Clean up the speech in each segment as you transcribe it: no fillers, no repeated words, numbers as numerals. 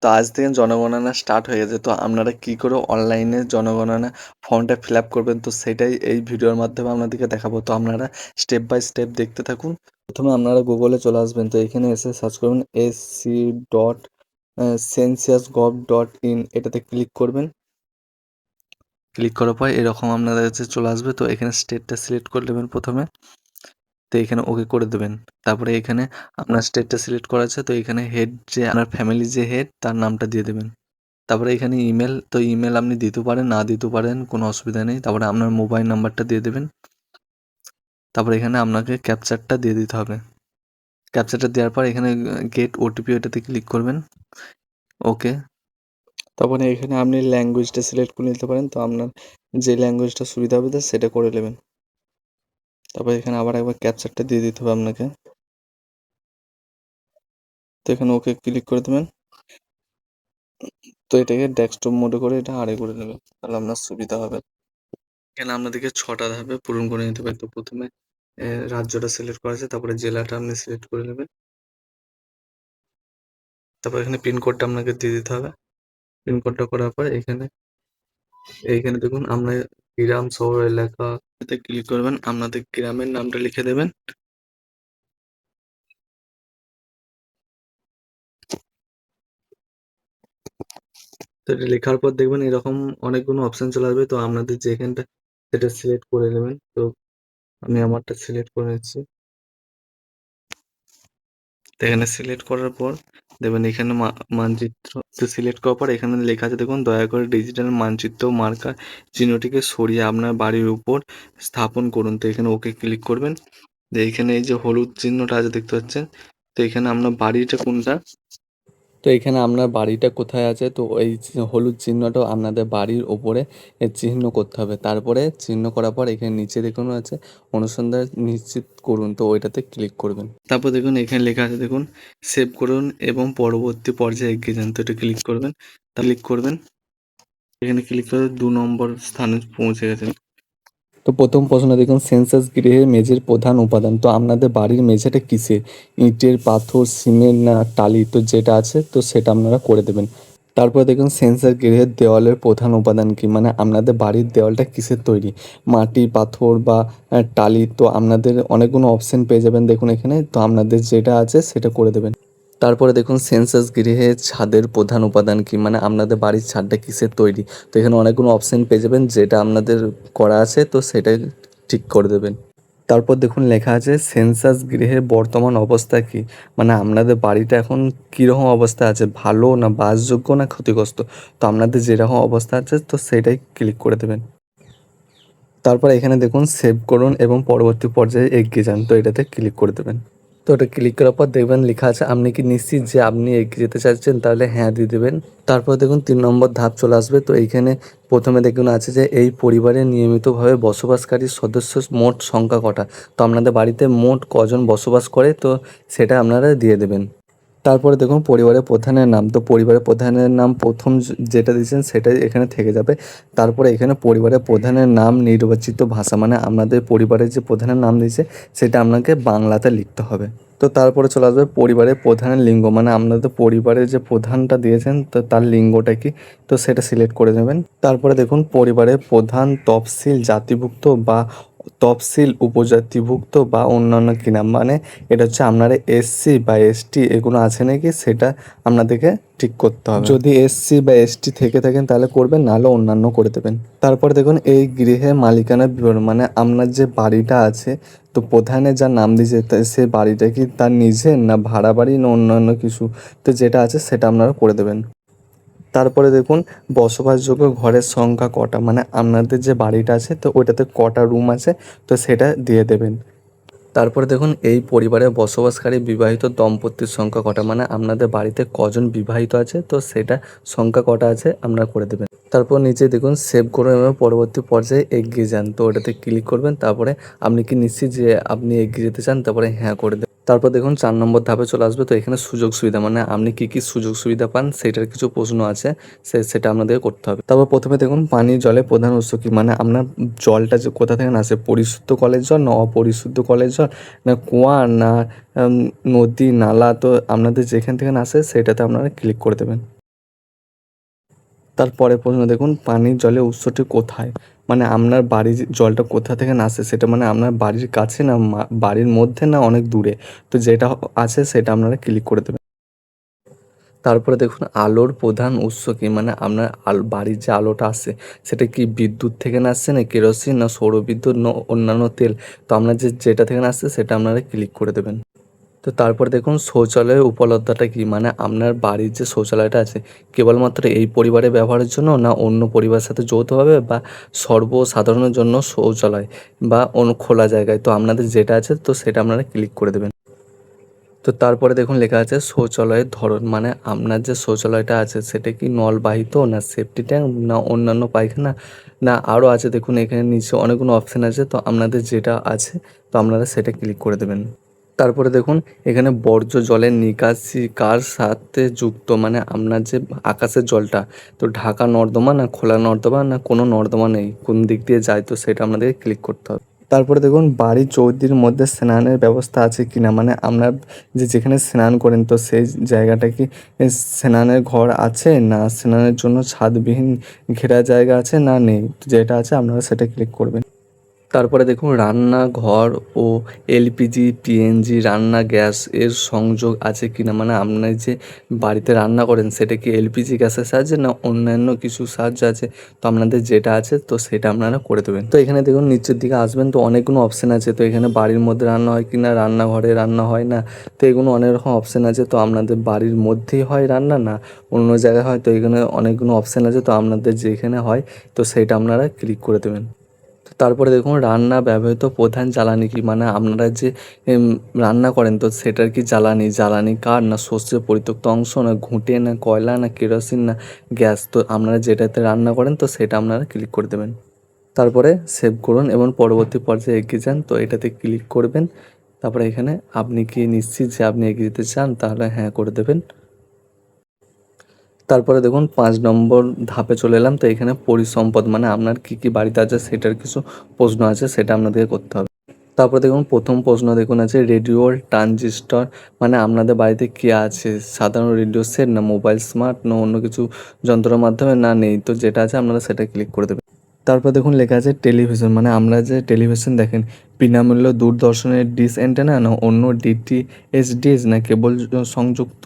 তো আজ থেকে জনগণনা স্টার্ট হয়ে গেছে। তো আপনারা কি করে অনলাইনে জনগণনা ফর্মটা ফিল আপ করবেন, তো সেটাই এই ভিডিওর মাধ্যমে আপনাদেরকে দেখাবো। তো আপনারা স্টেপ বাই স্টেপ দেখতে থাকুন। প্রথমে আপনারা গুগলে চলে আসবেন। তো এখানে এসে সার্চ করবেন sc.census.gov.in, এটাতে ক্লিক করবেন। ক্লিক করার পর এরকম আপনাদের কাছে চলে আসবে। তো এখানে স্টেটটা সিলেক্ট করে নেবেন প্রথমে। তো এখানে ওকে করে দেবেন। তারপরে এখানে আপনার স্টেটটা সিলেক্ট করা আছে, তো এখানে হেড, যে আপনার ফ্যামিলির যে হেড তার নামটা দিয়ে দেবেন। তারপরে এখানে ইমেল, তো ইমেল আপনি দিতে পারেন, না দিতে পারেন, কোনো অসুবিধা নেই। তারপরে আপনার মোবাইল নাম্বারটা দিয়ে দেবেন। তারপরে এখানে আপনাকে ক্যাপচারটা দিয়ে দিতে হবে। ক্যাপচারটা দেওয়ার পর এখানে গেট ওটিপি, ওটাতে ক্লিক করবেন। ওকে। তারপরে এখানে আপনি ল্যাঙ্গুয়েজটা সিলেক্ট করে নিতে পারেন। তো আপনার যে ল্যাঙ্গুয়েজটা সুবিধা হবে সেটা করে নেবেন। তারপর এখানে আবার একবার ক্যাপচারটা দিয়ে দিতে হবে আপনাকে। তো এখানে ওকে ক্লিক করে দেবেন। তো এটাকে ডেস্কটপ মোডে করে এটা আড়ে করে নেবেন, তাহলে আপনার সুবিধা হবে। এখানে আপনাদেরকে 6টা ধাপে পূরণ করে নিতে হবে। তো প্রথমে রাজ্যটা সিলেক্ট করা আছে, তারপরে জেলাটা আপনি সিলেক্ট করে নেবেন। তারপর এখানে পিনকোডটা আপনাকে দিয়ে দিতে হবে। পিনকোডটা করার পর এইখানে দেখুন আমরা গ্রাম, শহর, এলাকা, এতে ক্লিক করবেন। আপনাদের গ্রামের নামটা লিখে দেবেন। তো এটা লেখার পর দেখবেন এরকম অনেকগুলো অপশন চলে আসবে। তো আপনাদের যেখানটা সেটা সিলেক্ট করে নেবেন। তো আমি আমারটা সিলেক্ট করে নিচ্ছি। তো এখানে সিলেক্ট করার পর দেখবেন এখানে মানচিত্র, তো সিলেক্ট করার পর এখানে লেখা আছে দেখুন, দয়া করে ডিজিটাল মানচিত্র মার্কার চিহ্নটিকে সরিয়ে আপনার বাড়ির উপর স্থাপন করুন। তো এখানে ওকে ক্লিক করবেন। যে এখানে এই যে হলুদ চিহ্নটা আছে দেখতে পাচ্ছেন, তো এখানে আপনার বাড়িটা কোনটা, তো এখানে আপনার বাড়িটা কোথায় আছে, তো এই হলুদ চিহ্নটা আপনাদের বাড়ির ওপরে চিহ্ন করতে হবে। তারপরে চিহ্ন করার পর এখানে নিচে দেখুন আছে অনুসন্ধান নিশ্চিত করুন, তো ওইটাতে ক্লিক করবেন। তারপর দেখুন এখানে লেখা আছে দেখুন, সেভ করুন এবং পরবর্তী পর্যায়ে এগিয়ে যান। তো এটা ক্লিক করবেন। ক্লিক করবেন, এখানে ক্লিক করে 2 নম্বর স্থানে পৌঁছে গেছেন। তো প্রথম প্রশ্ন দেখুন, সেন্সাস গৃহের মেঝের প্রধান উপাদান। তো আপনাদের বাড়ির মেঝেটা কিসের, ইটের, পাথর, সিমেন্ট না টালি, তো যেটা আছে তো সেটা আপনারা করে দেবেন। তারপর দেখুন সেন্সার গৃহের দেওয়ালের প্রধান উপাদান কি, মানে আপনাদের বাড়ির দেওয়ালটা কিসের তৈরি, মাটি, পাথর বা টালি, তো আপনাদের অনেকগুলো অপশন পেয়ে যাবেন দেখুন এখানে। তো আপনাদের যেটা আছে সেটা করে দেবেন। তারপরে দেখুন সেন্সাস গৃহে ছাদের প্রধান উপাদান কি, মানে আপনাদের বাড়ির ছাদটা কিসের তৈরি, তো এখানে অনেকগুলো অপশন পেয়ে যাবেন, যেটা আপনাদের করা আছে তো সেটাই ঠিক করে দেবেন। তারপর দেখুন লেখা আছে সেন্সাস গৃহের বর্তমান অবস্থা কি, মানে আপনাদের বাড়িটা এখন কীরকম অবস্থা আছে, ভালো না বাসযোগ্য না ক্ষতিগ্রস্ত, তো আপনাদের যেরকম অবস্থা আছে তো সেটাই ক্লিক করে দেবেন। তারপর এখানে দেখুন সেভ করুন এবং পরবর্তী পর্যায়ে এগিয়ে যান, তো এটাতে ক্লিক করে দেবেন। তো ওটা ক্লিক করার পর দেখবেন লেখা আছে আপনি কি নিশ্চিত যে আপনি এগিয়ে যেতে চাচ্ছেন, তাহলে হ্যাঁ দিয়ে দেবেন। তারপর দেখুন 3 নম্বর ধাপ চলে আসবে। তো এইখানে প্রথমে দেখুন আছে যে এই পরিবারে নিয়মিতভাবে বসবাসকারী সদস্য মোট সংখ্যা কটা, তো আপনাদের বাড়িতে মোট কজন বসবাস করে তো সেটা আপনারা দিয়ে দেবেন। তারপরে দেখুন পরিবারের প্রধানের নাম, তো পরিবারের প্রধানের নাম প্রথম যেটা দিয়েছেন সেটাই এখানে থেকে যাবে। তারপরে এখানে পরিবারের প্রধানের নাম নির্বাচিত ভাষা, মানে আপনাদের পরিবারের যে প্রধানের নাম দিয়েছে সেটা আপনাকে বাংলাতে লিখতে হবে। তো তারপরে চলে আসবে পরিবারের প্রধানের লিঙ্গ, মানে আপনাদের পরিবারের যে প্রধানটা দিয়েছেন তো তার লিঙ্গটা কি, তো সেটা সিলেক্ট করে নেবেন। তারপরে দেখুন পরিবারের প্রধান তফসিল জাতিভুক্ত বা তফসিল উপজাতিভুক্ত বা অন্যান্য কিনা, মানে এটা হচ্ছে আপনারা এসসি বা এসটি এগুলো আছে নাকি সেটা আপনাদেরকে ঠিক করতে হবে। যদি এসসি বা এসটি থেকে থাকেন তাহলে করবেন, নাহলে অন্যান্য করে দেবেন। তারপর দেখুন এই গৃহে মালিকানার বিবরণ, মানে আপনার যে বাড়িটা আছে তো প্রধানে যা নাম দিয়েছে সে বাড়িটা কি তার নিজের না ভাড়া বাড়ি না অন্যান্য কিছু, তো যেটা আছে সেটা আপনারা করে দেবেন। তারপরে দেখুন বসবাসযোগ্য ঘরের সংখ্যা কটা, মানে আপনাদের যে বাড়িটা আছে তো ওইটাতে কটা রুম আছে তো সেটা দিয়ে দেবেন। তারপরে দেখুন এই পরিবারে বসবাসকারী বিবাহিত দম্পতির সংখ্যা কটা, মানে আপনাদের বাড়িতে কজন বিবাহিত আছে তো সেটা সংখ্যা কটা আছে আপনারা করে দেবেন। তারপর নিচে দেখুন সেভ করুন এবং পরবর্তী পর্যায়ে এগিয়ে যান, তো ওটাতে ক্লিক করবেন। তারপরে আপনি কি নিশ্চিত যে আপনি এগিয়ে যেতে চান, তারপরে হ্যাঁ করে দেবেন। তারপর দেখুন 4 নম্বর ধাপে চলে আসবে। তো এখানে সুযোগ সুবিধা, মানে আপনি কি কি সুযোগ সুবিধা পান সেটার কিছু প্রশ্ন আছে, সেটা আপনাদের করতে হবে। তারপর প্রথমে দেখুন পানীয় জলের প্রধান উৎস কি, মানে আপনার জলটা যে কোথা থেকে আসে, পরিশুদ্ধ কলের জল না অপরিশুদ্ধ কলের জল না কুয়া না নদী নালা, তো আপনাদের যেখান থেকে আসে সেটাতে আপনারা ক্লিক করে দেবেন। তারপরে প্রশ্ন দেখুন, পানির জলের উৎসটি কোথায়? মানে আপনার বাড়ির জলটা কোথা থেকে আসে সেটা, মানে আপনার বাড়ির কাছে না বাড়ির মধ্যে না অনেক দূরে? তো যেটা আছে সেটা আপনারা ক্লিক করে দেবেন। তারপরে দেখুন আলোর প্রধান উৎস কি? মানে আপনার বাড়ির যে আলোটা আসে সেটা কি বিদ্যুৎ থেকে আসছে, না কেরোসিন, না সৌরবিদ্যুৎ, না অন্যান্য তেল? তো আপনার যেটা থেকে আসছে সেটা আপনারা ক্লিক করে দেবেন। তো তারপর দেখুন শৌচালয়ের উপলব্ধতা কি? মানে আপনার বাড়ির যে শৌচালয়টা আছে কেবলমাত্র এই পরিবারের ব্যবহারের জন্য, না অন্য পরিবারের সাথে যৌথভাবে, বা সর্বসাধারণের জন্য শৌচালয়, বা অন্য খোলা জায়গায়? তো আপনাদের যেটা আছে তো সেটা আপনারা ক্লিক করে দেবেন। তো তারপরে দেখুন লেখা আছে শৌচালয়ের ধরন, মানে আপনার যে শৌচালয়টা আছে সেটা কি নলবাহিত, না সেফটি ট্যাঙ্ক, না অন্যান্য পায়খানা, না আরও আছে? দেখুন এখানে নিচে অনেকগুলো অপশান আছে, তো আপনাদের যেটা আছে তো আপনারা সেটা ক্লিক করে দেবেন। তারপরে দেখুন এখানে বর্জ্য জলের নিকাশি কার সাথে যুক্ত? মানে আপনার যে আকাশের জলটা, তো ঢাকা নর্দমা, না খোলা নর্দমা, না কোনো নর্দমা নেই, কোন দিক দিয়ে যায়? তো সেটা আপনাদেরকে ক্লিক করতে হবে। তারপরে দেখুন বাড়ির চৌহদ্দির মধ্যে স্নানের ব্যবস্থা আছে কি না? মানে আপনার যেখানে স্নান করেন তো সেই জায়গাটা কি স্নানের ঘর আছে, না স্নানের জন্য ছাদবিহীন ঘেরা জায়গা আছে, না নেই? যেটা আছে আপনারা সেটা ক্লিক করবেন। তারপরে দেখুন রান্নাঘর ও এলপিজি পিএনজি রান্না গ্যাস এর সংযোগ আছে কি না? মানে আপনার যে বাড়িতে রান্না করেন সেটা কি এলপিজি গ্যাসের সাহায্যে, না অন্যান্য কিছু সাহায্য আছে? তো আপনাদের যেটা আছে তো সেটা আপনারা করে দেবেন। তো এখানে দেখুন নিচের দিকে আসবেন তো অনেকগুলো অপশান আছে, তো এখানে বাড়ির মধ্যে রান্না হয় কি না, রান্নাঘরে রান্না হয় না, তো এগুলো অনেক রকম অপশান আছে। তো আপনাদের বাড়ির মধ্যেই হয় রান্না, না অন্য জায়গায় হয়? তো এখানে অনেকগুলো অপশান আছে, তো আপনাদের যেখানে হয় তো সেইটা আপনারা ক্লিক করে দেবেন। তারপরে দেখুন রান্না ব্যবহৃত প্রধান জ্বালানি কি? মানে আপনারা যে রান্না করেন তো সেটার কি জ্বালানি কাঠ, না শস্যের পরিত্যক্ত অংশ, না ঘুঁটে, না কয়লা, না কেরোসিন, না গ্যাস? তো আপনারা যেটাতে রান্না করেন তো সেটা আপনারা ক্লিক করে দেবেন। তারপরে সেভ করুন এবং পরবর্তী পর্যায়ে এগিয়ে যান, তো এটাতে ক্লিক করবেন। তারপরে এখানে আপনি কি নিশ্চিত যে আপনি এগিয়ে যেতে চান? তাহলে হ্যাঁ করে দেবেন। তারপরে দেখুন 5 নম্বর ধাপে চলে এলাম, তো এখানে পরিসম্পদ, মানে আপনার কী কী বাড়িতে আছে সেটার কিছু প্রশ্ন আছে, সেটা আপনাদেরকে করতে হবে। তারপরে দেখুন প্রথম প্রশ্ন দেখুন আছে রেডিও ট্রানজিস্টর, মানে আপনাদের বাড়িতে কী আছে? সাধারণ রেডিও সেট, না মোবাইল স্মার্ট, না অন্য কিছু যন্ত্রের মাধ্যমে, না নেই? তো যেটা আছে আপনারা সেটা ক্লিক করে দেবেন। তারপর দেখুন লেখা আছে টেলিভিশন, মানে আমরা যে টেলিভিশন দেখেন বিনামূল্য দূরদর্শনের ডিশ অ্যান্টেনা, না অন্য ডিটিএইচ ডিশ, না কেবল সংযুক্ত,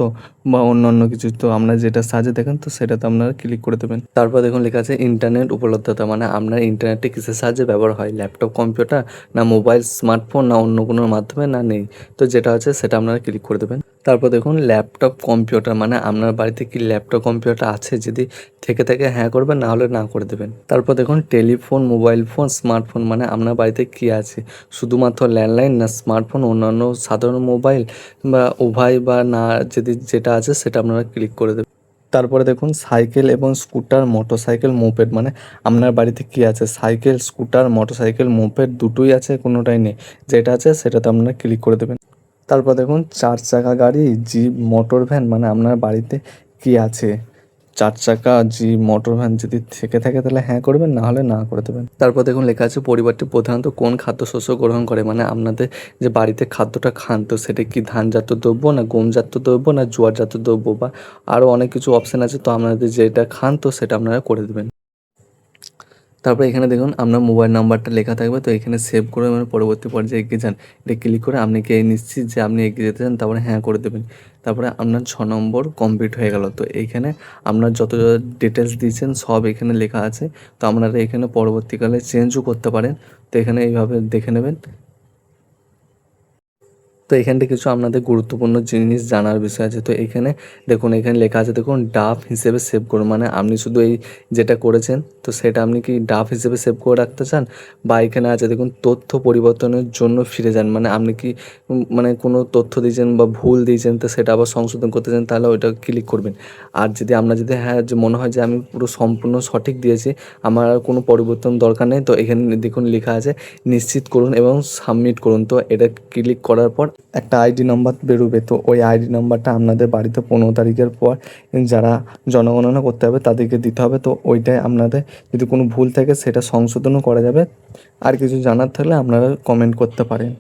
বা অন্যান্য কিছু? তো আমরা যেটা সাহায্যে দেখেন তো সেটাতে আপনারা ক্লিক করে দেবেন। তারপর দেখুন লেখা আছে ইন্টারনেট উপলব্ধতা, মানে আপনার ইন্টারনেটে কিসের সাহায্যে ব্যবহার হয়? ল্যাপটপ কম্পিউটার, না মোবাইল স্মার্টফোন, না অন্য কোনো মাধ্যমে, না নেই? তো যেটা আছে সেটা আপনারা ক্লিক করে দেবেন। তারপর দেখুন ল্যাপটপ কম্পিউটার, মানে আপনার বাড়িতে কি ল্যাপটপ কম্পিউটার আছে? যদি থেকে থাকে হ্যাঁ করবেন, না হলে না করে দেবেন। তারপর দেখুন টেলিফোন, মোবাইল ফোন, স্মার্টফোন, মানে আপনার বাড়িতে কি আছে? শুধুমাত্র ল্যান্ডলাইন, না স্মার্টফোন, অন্যান্য সাধারণ মোবাইল, বা উভয়, বা না? যদি যেটা আছে সেটা আপনারা ক্লিক করে দেবেন। তারপরে দেখুন সাইকেল এবং স্কুটার, মোটরসাইকেল, মোপেড, মানে আপনার বাড়িতে কি আছে? সাইকেল, স্কুটার, মোটরসাইকেল, মোপেড দুটোই আছে, কোনোটাই নেই? যেটা আছে সেটাতে আপনারা ক্লিক করে দেবেন। তারপর দেখুন 4 চাকা গাড়ি, জিপ, মোটর ভ্যান, মানে আপনার বাড়িতে কি আছে? 4 চাকা, জিপ, মোটর ভ্যান? যদি থেকে থাকে তাহলে হ্যাঁ করবেন, না হলে না করে দেবেন। তারপর দেখুন লেখা আছে পরিবারটি প্রধানত কোন খাদ্যশস্য গ্রহণ করে? মানে আপনাদের যে বাড়িতে খাদ্যটা খান তো সেটা কি ধানজাত দ্রব্য, না গমজাত দ্রব্য, না জোয়ারজাত দ্রব্য, বা আরও অনেক কিছু অপশান আছে, তো আপনাদের যেটা খান তো সেটা আপনারা করে দেবেন। তারপরে এখানে দেখুন আপনার মোবাইল নাম্বারটা লেখা থাকবে, তো এখানে সেভ করে মানে পরবর্তী পর্যায়ে এগিয়ে যান। এটা ক্লিক করে আপনি কি নিশ্চিত যে আপনি এগিয়ে যেতে চান? তারপরে হ্যাঁ করে দেবেন। তারপরে আপনার 6 নম্বর কমপ্লিট হয়ে গেল। তো এইখানে আপনার যত ডিটেলস দিয়েছেন সব এখানে লেখা আছে। তো আপনারা এখানে পরবর্তীকালে চেঞ্জও করতে পারেন। তো এখানে এইভাবে দেখে নেবেন। তো এখানটা কিছু আপনাদের গুরুত্বপূর্ণ জিনিস জানার বিষয় আছে। তো এখানে দেখুন এখানে লেখা আছে দেখুন ডাফ হিসেবে সেভ করুন, মানে আপনি শুধু এই যেটা করেছেন তো সেটা আপনি কি ডাফ হিসেবে সেভ করে রাখতে চান? বা এখানে আছে দেখুন তথ্য পরিবর্তনের জন্য ফিরে যান, মানে আপনি কি মানে কোনো তথ্য দিয়েছেন বা ভুল দিয়েছেন তো সেটা আবার সংশোধন করতে চান, তাহলে ওইটা ক্লিক করবেন। আর যদি আপনার যদি হ্যাঁ যে মনে হয় যে আমি পুরো সম্পূর্ণ সঠিক দিয়েছি, আমার আর কোনো পরিবর্তন দরকার নেই, তো এখানে দেখুন লেখা আছে নিশ্চিত করুন এবং সাবমিট করুন। তো এটা ক্লিক করার পর একটা আইডি নাম্বার বেরোবে, তো ওই আইডি নাম্বারটা আপনাদের বাড়িতে 15 তারিখের পর যারা জনগণনা করতে হবে তাদেরকে দিতে হবে। তো ওইটাই আপনাদের যদি কোনো ভুল থাকে সেটা সংশোধনও করা যাবে। আর কিছু জানার থাকলে আপনারা কমেন্ট করতে পারেন।